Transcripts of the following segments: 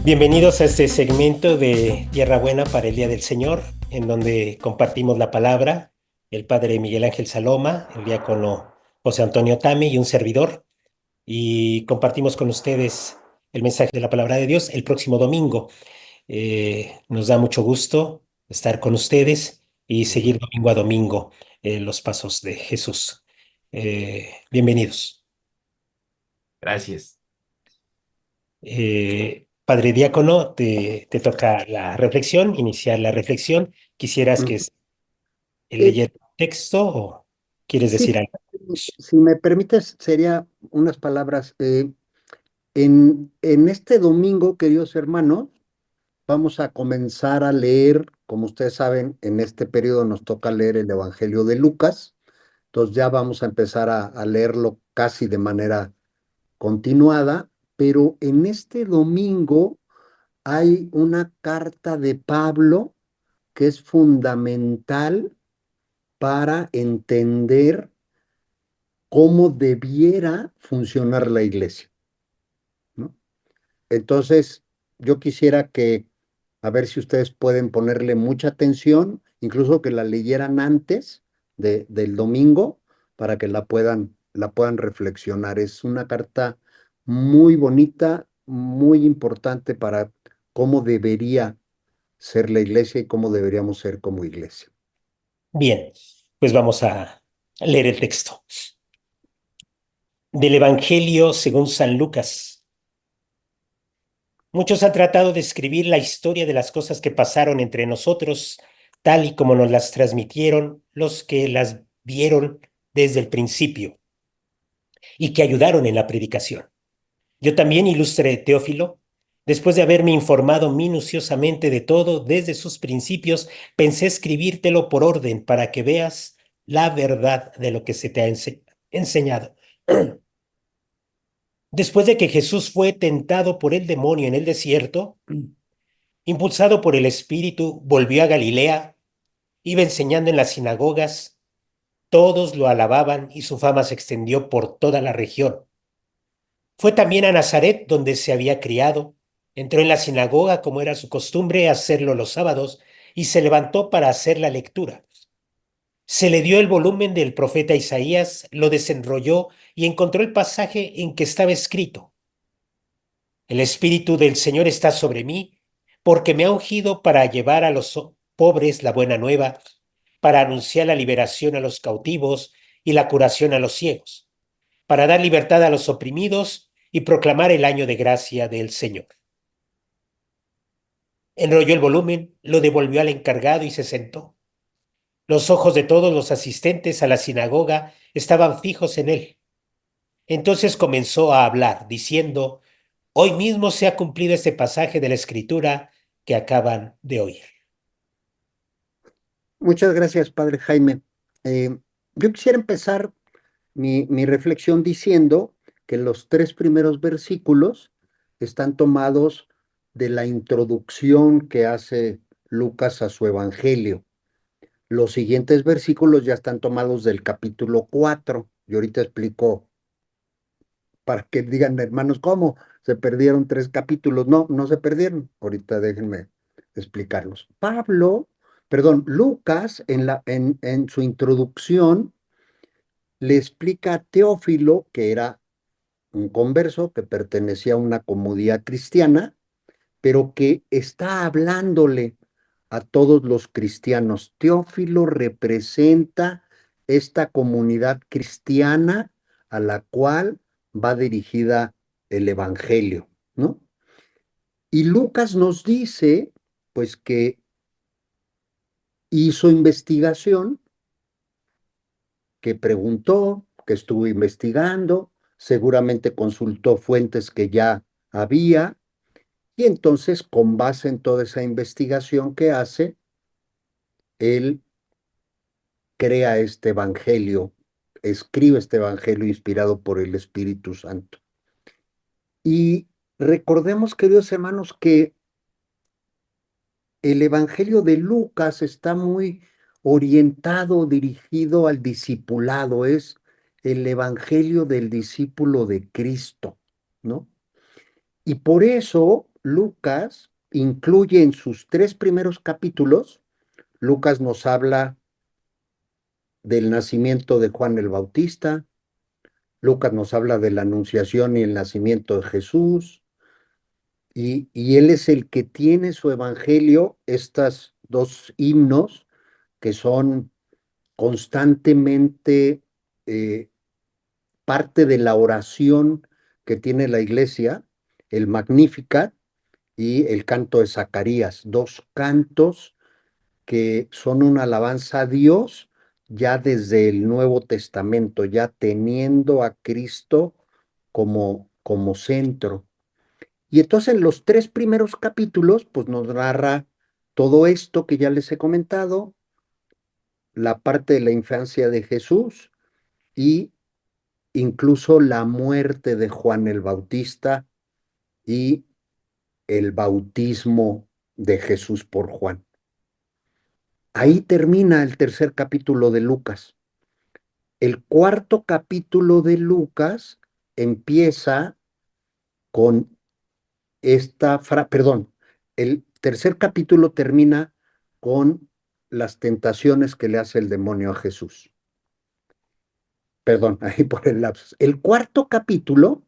Bienvenidos a este segmento de Tierra Buena para el Día del Señor, en donde compartimos la palabra, el padre Miguel Ángel Saloma, el diácono José Antonio Tame y un servidor, y compartimos con ustedes el mensaje de la palabra de Dios el próximo domingo. Nos da mucho gusto estar con ustedes y seguir domingo a domingo los pasos de Jesús. Bienvenidos. Gracias. Padre diácono, te toca la reflexión, iniciar la reflexión. ¿Quisieras que Ujú. Eh, leyera el texto o quieres sí, decir algo? si me permites, sería unas palabras. En este domingo, queridos hermanos, vamos a comenzar a leer, como ustedes saben, en este periodo nos toca leer el Evangelio de Lucas, entonces ya vamos a empezar a leerlo casi de manera continuada, pero en este domingo hay una carta de Pablo que es fundamental para entender cómo debiera funcionar la iglesia, ¿no? Entonces, yo quisiera que, a ver si ustedes pueden ponerle mucha atención, incluso que la leyeran antes del domingo, para que la puedan reflexionar. Es una carta muy bonita, muy importante para cómo debería ser la iglesia y cómo deberíamos ser como iglesia. Bien, pues vamos a leer el texto. Del Evangelio según San Lucas. Muchos han tratado de escribir la historia de las cosas que pasaron entre nosotros, tal y como nos las transmitieron los que las vieron desde el principio y que ayudaron en la predicación. Yo también, ilustre Teófilo, después de haberme informado minuciosamente de todo desde sus principios, pensé escribírtelo por orden para que veas la verdad de lo que se te ha enseñado. Después de que Jesús fue tentado por el demonio en el desierto, impulsado por el Espíritu, volvió a Galilea, iba enseñando en las sinagogas, todos lo alababan y su fama se extendió por toda la región. Fue también a Nazaret, donde se había criado. Entró en la sinagoga, como era su costumbre hacerlo los sábados, y se levantó para hacer la lectura. Se le dio el volumen del profeta Isaías, lo desenrolló y encontró el pasaje en que estaba escrito: El Espíritu del Señor está sobre mí, porque me ha ungido para llevar a los pobres la buena nueva, para anunciar la liberación a los cautivos y la curación a los ciegos, para dar libertad a los oprimidos y proclamar el año de gracia del Señor. Enrolló el volumen, lo devolvió al encargado y se sentó. Los ojos de todos los asistentes a la sinagoga estaban fijos en él. Entonces comenzó a hablar, diciendo: Hoy mismo se ha cumplido este pasaje de la Escritura que acaban de oír. Muchas gracias, Padre Jaime. Yo quisiera empezar mi reflexión diciendo que los tres primeros versículos están tomados de la introducción que hace Lucas a su evangelio. Los siguientes versículos ya están tomados del capítulo 4. Y ahorita explico para que digan, hermanos, ¿cómo? Se perdieron tres capítulos. No, no se perdieron. Ahorita déjenme explicarlos. Lucas en su introducción le explica a Teófilo, que era un converso que pertenecía a una comunidad cristiana, pero que está hablándole a todos los cristianos. Teófilo representa esta comunidad cristiana a la cual va dirigida el Evangelio, ¿no? Y Lucas nos dice, pues, que hizo investigación, que preguntó, que estuvo investigando, seguramente consultó fuentes que ya había, y entonces, con base en toda esa investigación que hace, él crea este evangelio, escribe este evangelio inspirado por el Espíritu Santo. Y recordemos, queridos hermanos, que el evangelio de Lucas está muy orientado, dirigido al discipulado, es el evangelio del discípulo de Cristo, ¿no? Y por eso Lucas incluye en sus 3 primeros capítulos, Lucas nos habla del nacimiento de Juan el Bautista, Lucas nos habla de la anunciación y el nacimiento de Jesús, y él es el que tiene su evangelio, estas 2 himnos que son constantemente parte de la oración que tiene la iglesia, el Magnificat y el canto de Zacarías, 2 cantos que son una alabanza a Dios ya desde el Nuevo Testamento, ya teniendo a Cristo como centro. Y entonces en los 3 primeros capítulos, pues nos narra todo esto que ya les he comentado, la parte de la infancia de Jesús y incluso la muerte de Juan el Bautista y el bautismo de Jesús por Juan. Ahí termina el 3 capítulo de Lucas. El 4 capítulo de Lucas empieza con perdón, el 3 capítulo termina con las tentaciones que le hace el demonio a Jesús. Perdón, ahí por el lapsus. El 4 capítulo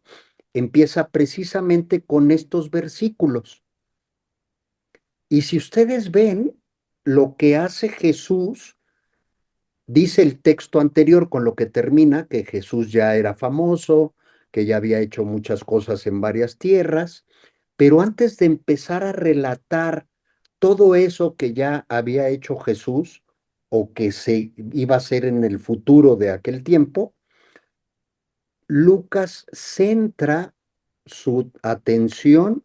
empieza precisamente con estos versículos. Y si ustedes ven lo que hace Jesús, dice el texto anterior con lo que termina, que Jesús ya era famoso, que ya había hecho muchas cosas en varias tierras, pero antes de empezar a relatar todo eso que ya había hecho Jesús o que se iba a hacer en el futuro de aquel tiempo, Lucas centra su atención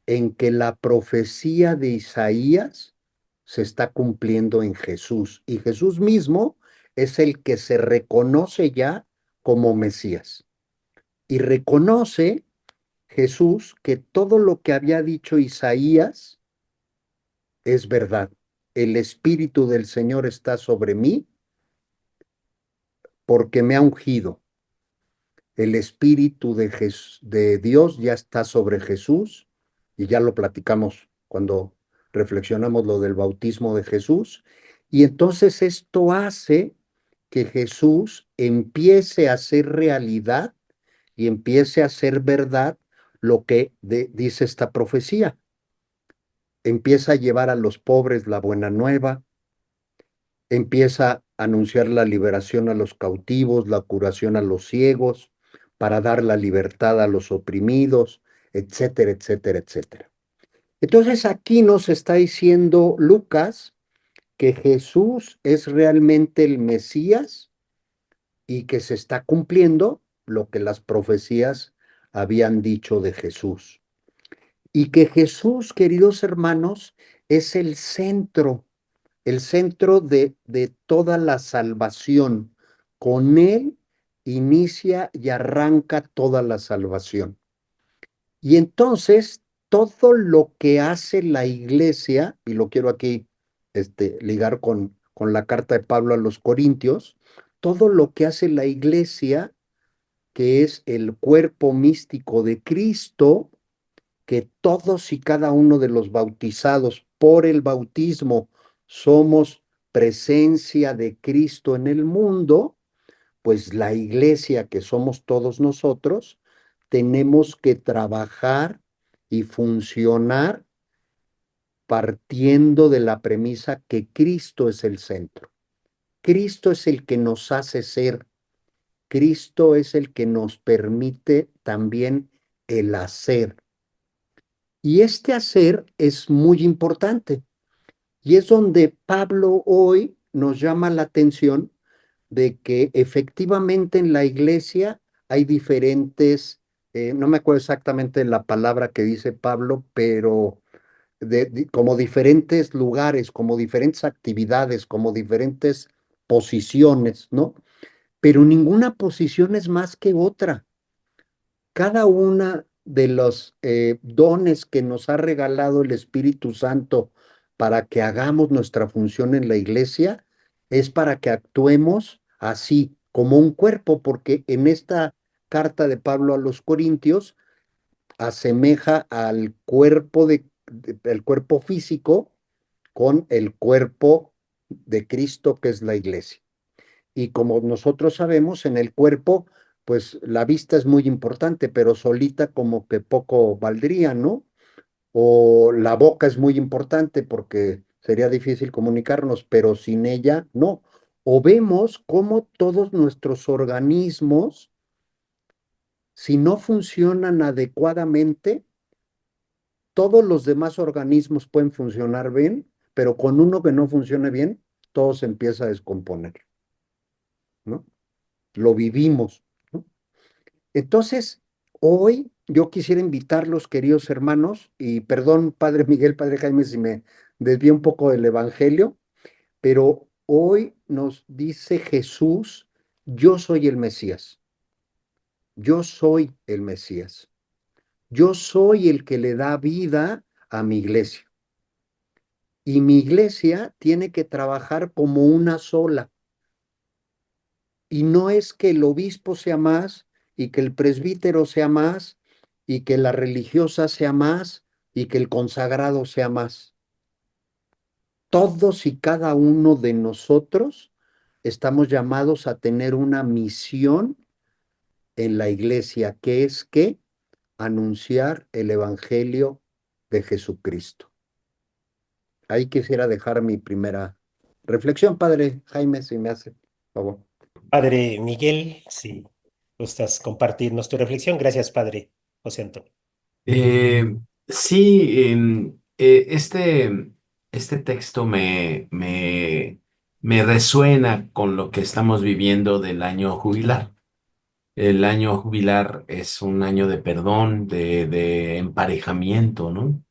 en que la profecía de Isaías se está cumpliendo en Jesús y Jesús mismo es el que se reconoce ya como Mesías. Y reconoce Jesús que todo lo que había dicho Isaías es verdad. El Espíritu del Señor está sobre mí porque me ha ungido. El Espíritu de Dios ya está sobre Jesús y ya lo platicamos cuando reflexionamos lo del bautismo de Jesús. Y entonces esto hace que Jesús empiece a ser realidad y empiece a ser verdad lo que dice esta profecía. Empieza a llevar a los pobres la buena nueva, empieza a anunciar la liberación a los cautivos, la curación a los ciegos, para dar la libertad a los oprimidos, etcétera, etcétera, etcétera. Entonces aquí nos está diciendo Lucas que Jesús es realmente el Mesías y que se está cumpliendo lo que las profecías habían dicho de Jesús. Y que Jesús, queridos hermanos, es el centro de toda la salvación. Con él inicia y arranca toda la salvación. Y entonces, todo lo que hace la iglesia, y lo quiero aquí ligar con la carta de Pablo a los Corintios, todo lo que hace la iglesia, que es el cuerpo místico de Cristo, que todos y cada uno de los bautizados por el bautismo somos presencia de Cristo en el mundo, pues la iglesia que somos todos nosotros, tenemos que trabajar y funcionar partiendo de la premisa que Cristo es el centro. Cristo es el que nos hace ser. Cristo es el que nos permite también el hacer. Y este hacer es muy importante. Y es donde Pablo hoy nos llama la atención de que efectivamente en la iglesia hay diferentes, no me acuerdo exactamente la palabra que dice Pablo, pero como diferentes lugares, como diferentes actividades, como diferentes posiciones, ¿no? Pero ninguna posición es más que otra. Cada una de los dones que nos ha regalado el Espíritu Santo para que hagamos nuestra función en la iglesia es para que actuemos así, como un cuerpo, porque en esta carta de Pablo a los Corintios asemeja al cuerpo el cuerpo físico con el cuerpo de Cristo, que es la iglesia. Y como nosotros sabemos, en el cuerpo, pues la vista es muy importante, pero solita como que poco valdría, ¿no? O la boca es muy importante porque sería difícil comunicarnos, pero sin ella no. O vemos cómo todos nuestros organismos, si no funcionan adecuadamente, todos los demás organismos pueden funcionar bien, pero con uno que no funcione bien, todo se empieza a descomponer, ¿no? Lo vivimos, ¿no? Entonces, hoy yo quisiera invitarlos, queridos hermanos, y perdón, Padre Miguel, Padre Jaime, si me desvío un poco del Evangelio, pero hoy nos dice Jesús, yo soy el Mesías, yo soy el Mesías, yo soy el que le da vida a mi iglesia. Y mi iglesia tiene que trabajar como una sola. Y no es que el obispo sea más y que el presbítero sea más y que la religiosa sea más y que el consagrado sea más. Todos y cada uno de nosotros estamos llamados a tener una misión en la iglesia, que es que anunciar el evangelio de Jesucristo. Ahí quisiera dejar mi primera reflexión, Padre Jaime, si me hace favor. Padre Miguel, si gustas compartirnos tu reflexión. Gracias, Padre José Antonio. Sí, este texto me resuena con lo que estamos viviendo del año jubilar. El año jubilar es un año de perdón, de emparejamiento, ¿no?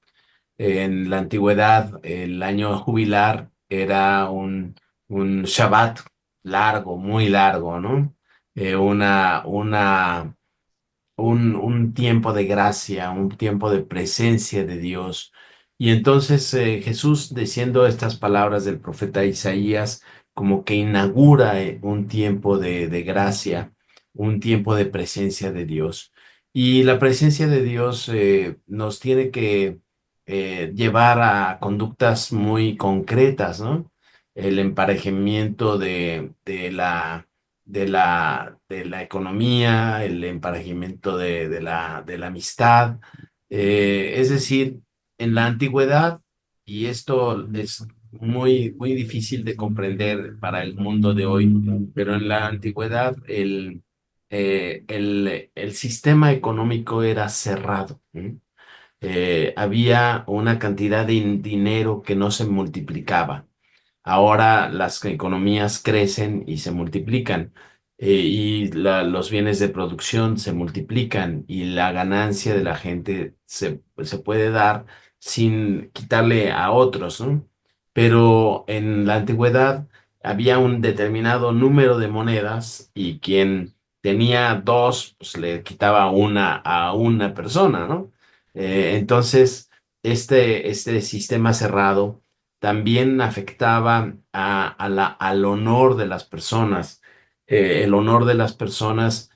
En la antigüedad, el año jubilar era un Shabbat largo, muy largo, ¿no? Un tiempo de gracia, un tiempo de presencia de Dios. Y entonces Jesús, diciendo estas palabras del profeta Isaías, como que inaugura un tiempo de gracia, un tiempo de presencia de Dios. Y la presencia de Dios nos tiene que llevar a conductas muy concretas, ¿no? El emparejamiento de la economía, el emparejamiento de la amistad. Es decir, en la antigüedad, y esto es muy, muy difícil de comprender para el mundo de hoy, pero en la antigüedad el sistema económico era cerrado. Había una cantidad de dinero que no se multiplicaba. Ahora las economías crecen y se multiplican, y los bienes de producción se multiplican y la ganancia de la gente se puede dar sin quitarle a otros, ¿no? Pero en la antigüedad había un determinado número de monedas y quien tenía dos, pues le quitaba una a una persona, ¿no? Entonces, este sistema cerrado también afectaba al honor de las personas. El honor de las personas,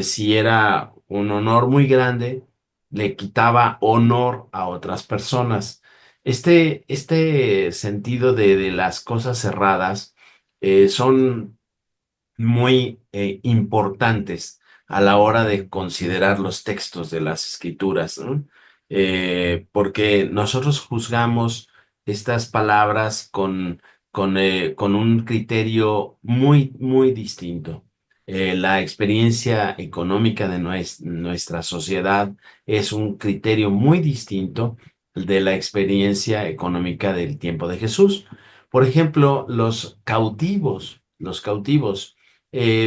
si era un honor muy grande, le quitaba honor a otras personas. Este sentido de las cosas cerradas son muy importantes a la hora de considerar los textos de las escrituras, ¿no? Porque nosotros juzgamos estas palabras con un criterio muy, muy distinto. La experiencia económica de nuestra sociedad es un criterio muy distinto de la experiencia económica del tiempo de Jesús. Por ejemplo, los cautivos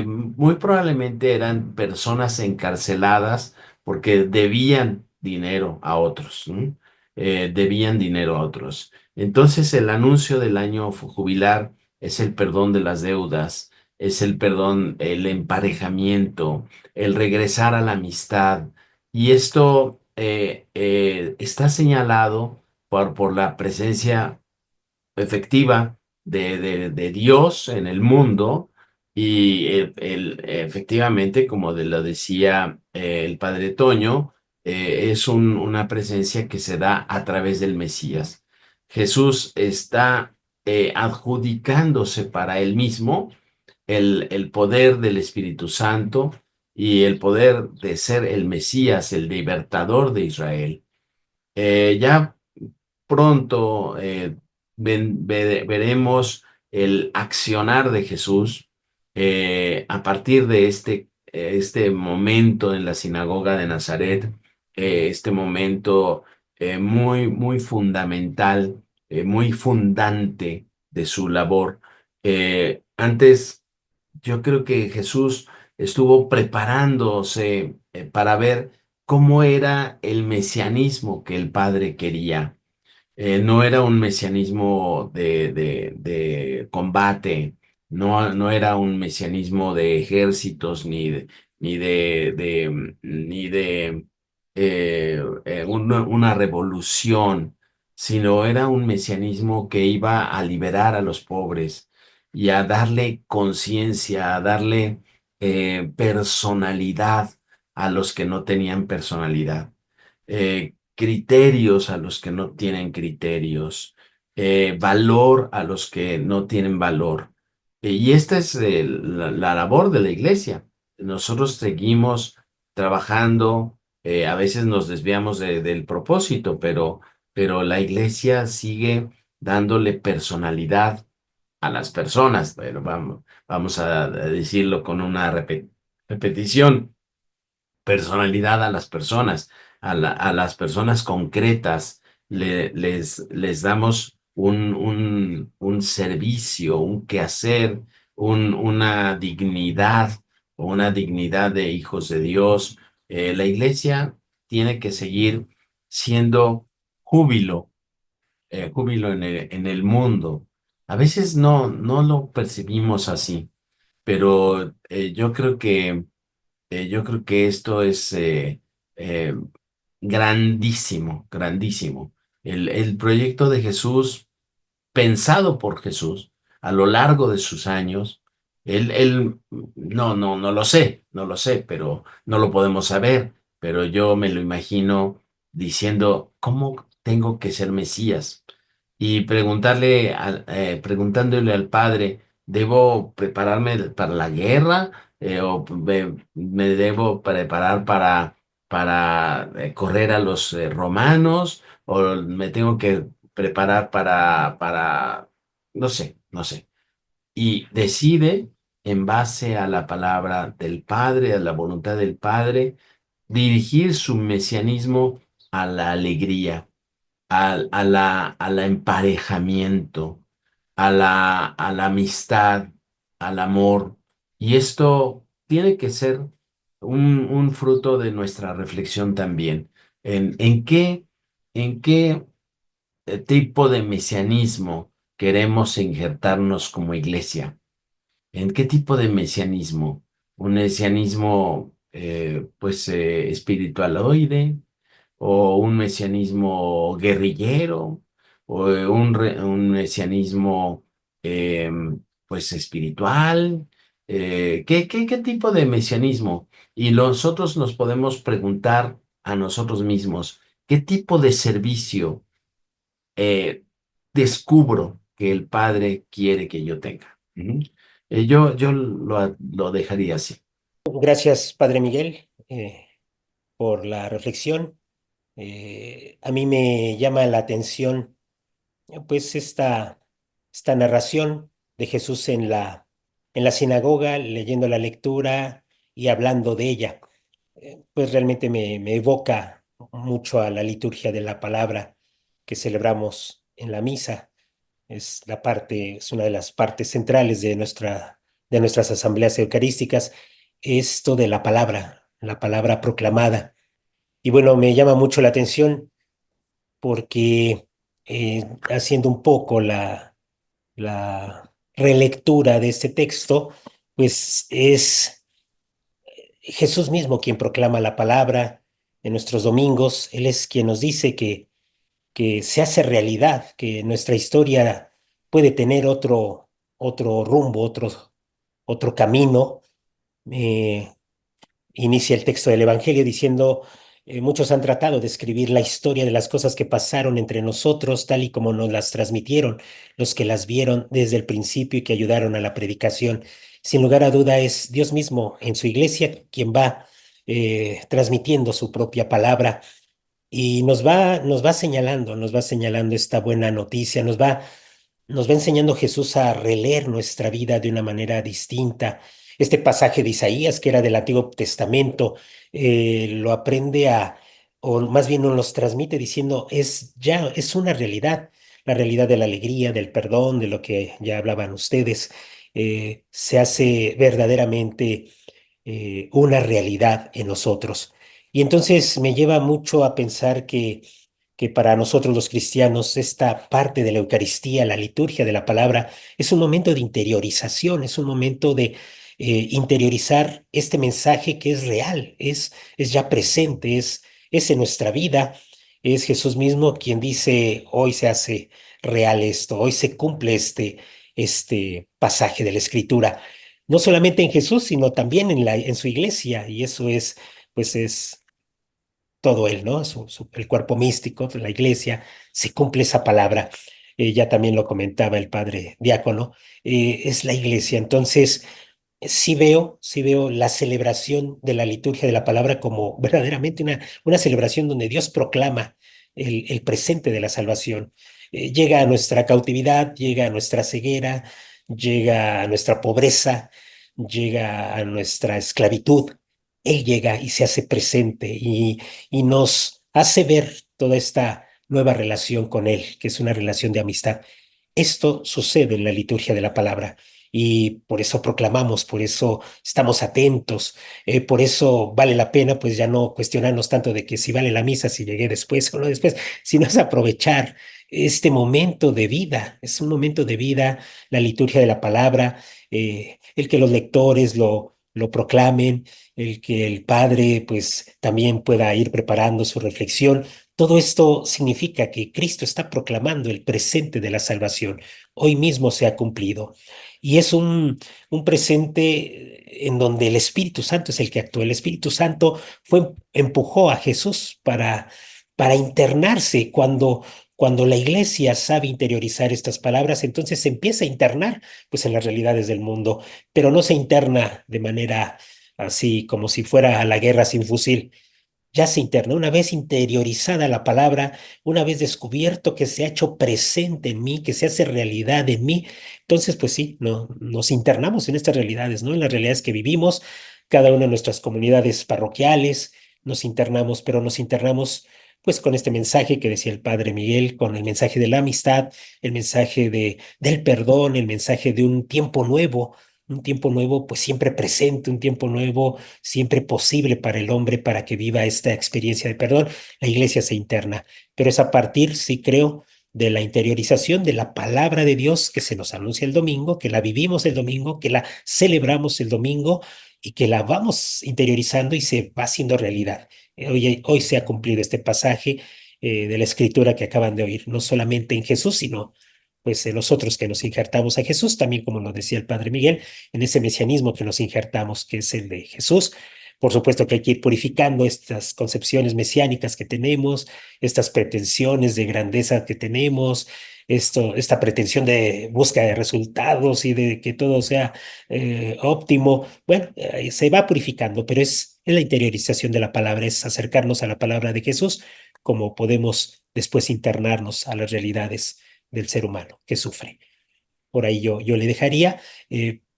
muy probablemente eran personas encarceladas porque debían dinero a otros, ¿no? Debían dinero a otros. Entonces el anuncio del año jubilar es el perdón de las deudas, es el perdón, el emparejamiento, el regresar a la amistad. Y esto está señalado por la presencia efectiva de Dios en el mundo, y efectivamente, como lo decía el padre Toño, es una presencia que se da a través del Mesías. Jesús está adjudicándose para él mismo el poder del Espíritu Santo y el poder de ser el Mesías, el libertador de Israel. Ya pronto veremos el accionar de Jesús a partir de este momento en la sinagoga de Nazaret, este momento muy, muy fundamental, muy fundante de su labor. Antes, yo creo que Jesús estuvo preparándose para ver cómo era el mesianismo que el Padre quería. No era un mesianismo de combate, no era un mesianismo de ejércitos ni de una revolución, sino era un mesianismo que iba a liberar a los pobres y a darle conciencia, a darle personalidad a los que no tenían personalidad, criterios a los que no tienen criterios, valor a los que no tienen valor. Y esta es la labor de la iglesia. Nosotros seguimos trabajando, a veces nos desviamos del propósito, pero la iglesia sigue dándole personalidad a las personas. Pero vamos a decirlo con una repetición, personalidad a las personas, a las personas concretas, les damos un servicio, un quehacer, una dignidad o una dignidad de hijos de Dios. La iglesia tiene que seguir siendo júbilo, júbilo en el mundo. A veces no lo percibimos así, pero yo creo que esto es eh, grandísimo, grandísimo. El proyecto de Jesús, pensado por Jesús a lo largo de sus años, él no lo sé, no lo sé, pero no lo podemos saber, pero yo me lo imagino diciendo, ¿cómo tengo que ser Mesías? Y preguntándole al Padre, ¿debo prepararme para la guerra? ¿O me debo preparar para correr a los romanos? ¿O me tengo que preparar no sé, no sé? Y decide, en base a la palabra del Padre, a la voluntad del Padre, dirigir su mesianismo a la alegría, al emparejamiento, a la amistad, al amor. Y esto tiene que ser un fruto de nuestra reflexión también. ¿En qué tipo de mesianismo queremos injertarnos como iglesia? ¿En qué tipo de mesianismo? ¿Un mesianismo pues espiritualoide? ¿O un mesianismo guerrillero? ¿O un mesianismo eh, pues espiritual? ¿Qué tipo de mesianismo? Y nosotros nos podemos preguntar a nosotros mismos, ¿qué tipo de servicio descubro que el Padre quiere que yo tenga? Ujú. Yo lo dejaría así. Gracias, Padre Miguel, por la reflexión. A mí me llama la atención, pues, esta narración de Jesús en la sinagoga, leyendo la lectura y hablando de ella. Pues realmente me evoca mucho a la liturgia de la palabra que celebramos en la misa. Es una de las partes centrales de nuestras asambleas eucarísticas, esto de la palabra proclamada. Y bueno, me llama mucho la atención porque haciendo un poco la relectura de este texto, pues es Jesús mismo quien proclama la palabra en nuestros domingos. Él es quien nos dice que se hace realidad, que nuestra historia puede tener otro rumbo, otro camino. Eh, Inicia el texto del Evangelio diciendo, Muchos han tratado de escribir la historia de las cosas que pasaron entre nosotros, tal y como nos las transmitieron los que las vieron desde el principio y que ayudaron a la predicación. Sin lugar a duda es Dios mismo en su iglesia quien va transmitiendo su propia palabra y nos va señalando esta buena noticia, nos va enseñando Jesús a releer nuestra vida de una manera distinta. Este pasaje de Isaías, que era del Antiguo Testamento, lo aprende o más bien nos los transmite diciendo, es una realidad, la realidad de la alegría, del perdón, de lo que ya hablaban ustedes, se hace verdaderamente una realidad en nosotros. Y entonces me lleva mucho a pensar que para nosotros los cristianos esta parte de la Eucaristía, la liturgia de la palabra, es un momento de interiorización, es un momento de interiorizar este mensaje que es real, es ya presente, es en nuestra vida. Es Jesús mismo quien dice, hoy se hace real esto, hoy se cumple este pasaje de la Escritura no solamente en Jesús, sino también en su iglesia, y eso pues es todo él, ¿no? El cuerpo místico de la iglesia, se cumple esa palabra. Ya también lo comentaba el padre diácono, es la iglesia. Entonces, sí veo la celebración de la liturgia de la palabra como verdaderamente una celebración donde Dios proclama el presente de la salvación. Llega a nuestra cautividad, llega a nuestra ceguera, llega a nuestra pobreza, llega a nuestra esclavitud. Él llega y se hace presente y nos hace ver toda esta nueva relación con Él, que es una relación de amistad. Esto sucede en la liturgia de la palabra y por eso proclamamos, por eso estamos atentos, por eso vale la pena pues ya no cuestionarnos tanto de que si vale la misa, si llegué después o no después, sino es aprovechar este momento de vida, es un momento de vida, la liturgia de la palabra, el que los lectores lo proclamen, el que el Padre pues también pueda ir preparando su reflexión. Todo esto significa que Cristo está proclamando el presente de la salvación. Hoy mismo se ha cumplido. Y es un presente en donde el Espíritu Santo es el que actúa. El Espíritu Santo empujó a Jesús para internarse. Cuando la iglesia sabe interiorizar estas palabras, entonces se empieza a internar pues en las realidades del mundo, pero no se interna de manera así como si fuera a la guerra sin fusil ya se interna, una vez interiorizada la palabra, una vez descubierto que se ha hecho presente en mí, que se hace realidad en mí, entonces pues sí, no, nos internamos en estas realidades, ¿no? En las realidades que vivimos, cada una de nuestras comunidades parroquiales, nos internamos, pero nos internamos pues con este mensaje que decía el Padre Miguel, con el mensaje de la amistad, el mensaje del perdón, el mensaje de un tiempo nuevo pues siempre presente, un tiempo nuevo siempre posible para el hombre para que viva esta experiencia de perdón. La iglesia se interna, pero es a partir, sí creo, de la interiorización de la palabra de Dios que se nos anuncia el domingo, que la vivimos el domingo, que la celebramos el domingo y que la vamos interiorizando y se va haciendo realidad. Hoy se ha cumplido este pasaje de la escritura que acaban de oír, no solamente en Jesús, sino pues nosotros que nos injertamos a Jesús, también como lo decía el Padre Miguel, en ese mesianismo que nos injertamos, que es el de Jesús. Por supuesto que hay que ir purificando estas concepciones mesiánicas que tenemos, estas pretensiones de grandeza que tenemos, esta pretensión de búsqueda de resultados y de que todo sea óptimo. Bueno, se va purificando, pero es la interiorización de la palabra, es acercarnos a la palabra de Jesús, como podemos después internarnos a las realidades del ser humano que sufre. Por ahí yo le dejaría.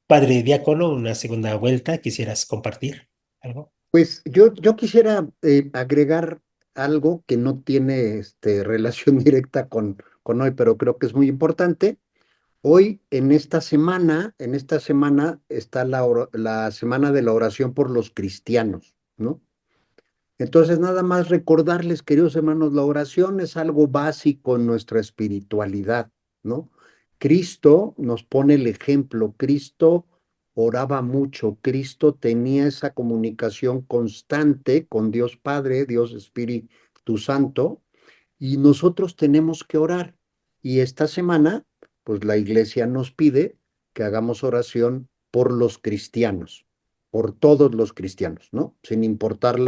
Padre Diácono, una segunda vuelta, ¿quisieras compartir algo? Pues yo quisiera agregar algo que no tiene relación directa con hoy, pero creo que es muy importante. Hoy, en esta semana está la semana de la oración por los cristianos, ¿no? Entonces, nada más recordarles, queridos hermanos, la oración es algo básico en nuestra espiritualidad, ¿no? Cristo nos pone el ejemplo, Cristo oraba mucho, Cristo tenía esa comunicación constante con Dios Padre, Dios Espíritu Santo, y nosotros tenemos que orar. Y esta semana, pues la iglesia nos pide que hagamos oración por los cristianos, por todos los cristianos, ¿no? Sin importar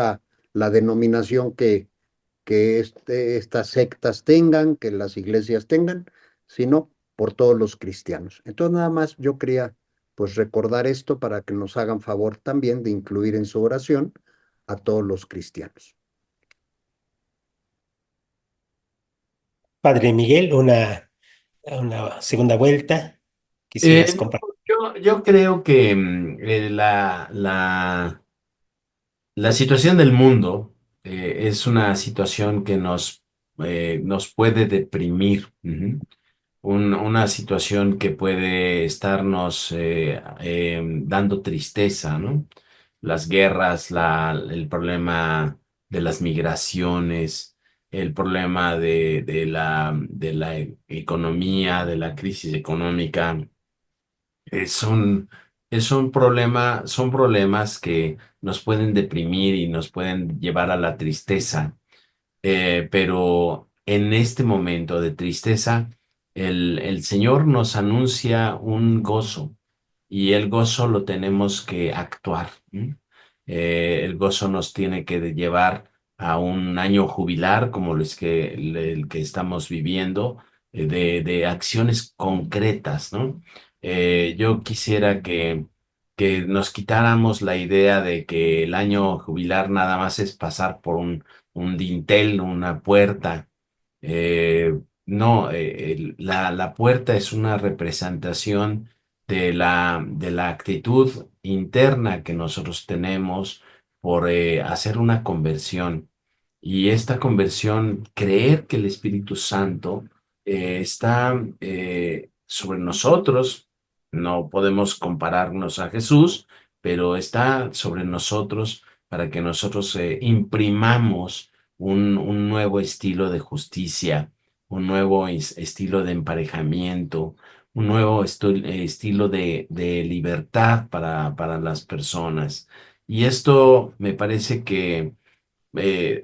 la denominación que estas sectas tengan, que las iglesias tengan, sino por todos los cristianos. Entonces, nada más yo quería pues recordar esto para que nos hagan favor también de incluir en su oración a todos los cristianos. Padre Miguel, una segunda vuelta. ¿Quisieras No, compartir? yo creo que la situación del mundo es una situación que nos puede deprimir. Ujú. Una situación que puede estarnos dando tristeza, ¿no? Las guerras, el problema de las migraciones, el problema de la economía, de la crisis económica. Es un, son problemas que nos pueden deprimir y nos pueden llevar a la tristeza. Pero en este momento de tristeza, el Señor nos anuncia un gozo y el gozo lo tenemos que actuar. ¿M? El gozo nos tiene que llevar a un año jubilar como el que estamos viviendo, de acciones concretas, ¿no? Yo quisiera que nos quitáramos la idea de que el año jubilar nada más es pasar por un dintel, una puerta. No, la puerta es una representación de la actitud interna que nosotros tenemos por hacer una conversión. Y esta conversión, creer que el Espíritu Santo está sobre nosotros. No podemos compararnos a Jesús, pero está sobre nosotros para que nosotros imprimamos un nuevo estilo de justicia, un nuevo estilo de emparejamiento, un nuevo estilo de libertad para las personas. Y esto me parece que,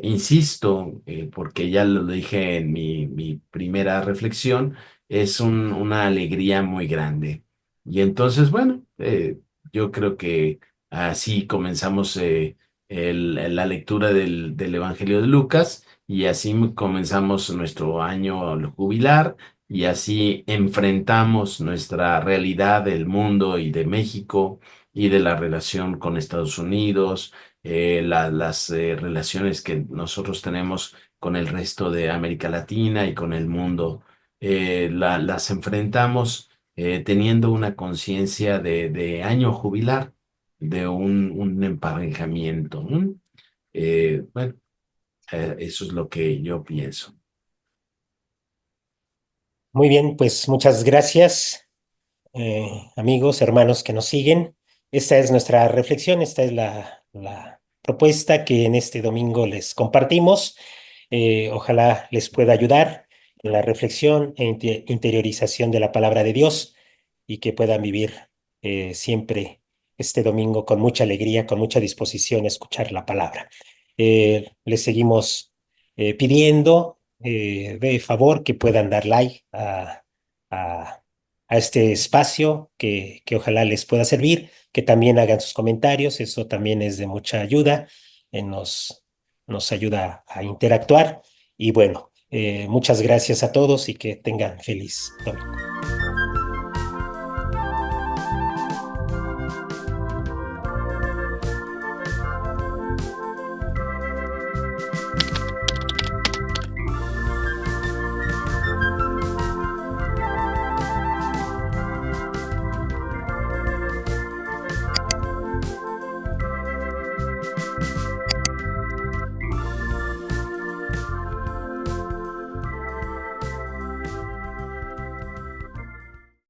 insisto, porque ya lo dije en mi primera reflexión, es una alegría muy grande. Y entonces, bueno, yo creo que así comenzamos la lectura del Evangelio de Lucas y así comenzamos nuestro año jubilar y así enfrentamos nuestra realidad del mundo y de México y de la relación con Estados Unidos, las relaciones que nosotros tenemos con el resto de América Latina y con el mundo. Las enfrentamos teniendo una conciencia de año jubilar, de un emparejamiento. ¿No? Bueno, eso es lo que yo pienso. Muy bien, pues muchas gracias, amigos, hermanos que nos siguen. Esta es nuestra reflexión, esta es la propuesta que en este domingo les compartimos. Ojalá les pueda ayudar en la reflexión e interiorización de la palabra de Dios y que puedan vivir siempre este domingo con mucha alegría, con mucha disposición a escuchar la palabra. Les seguimos pidiendo de favor que puedan dar like a, a este espacio que ojalá les pueda servir, que también hagan sus comentarios, eso también es de mucha ayuda, nos ayuda a interactuar y bueno, muchas gracias a todos y que tengan feliz domingo.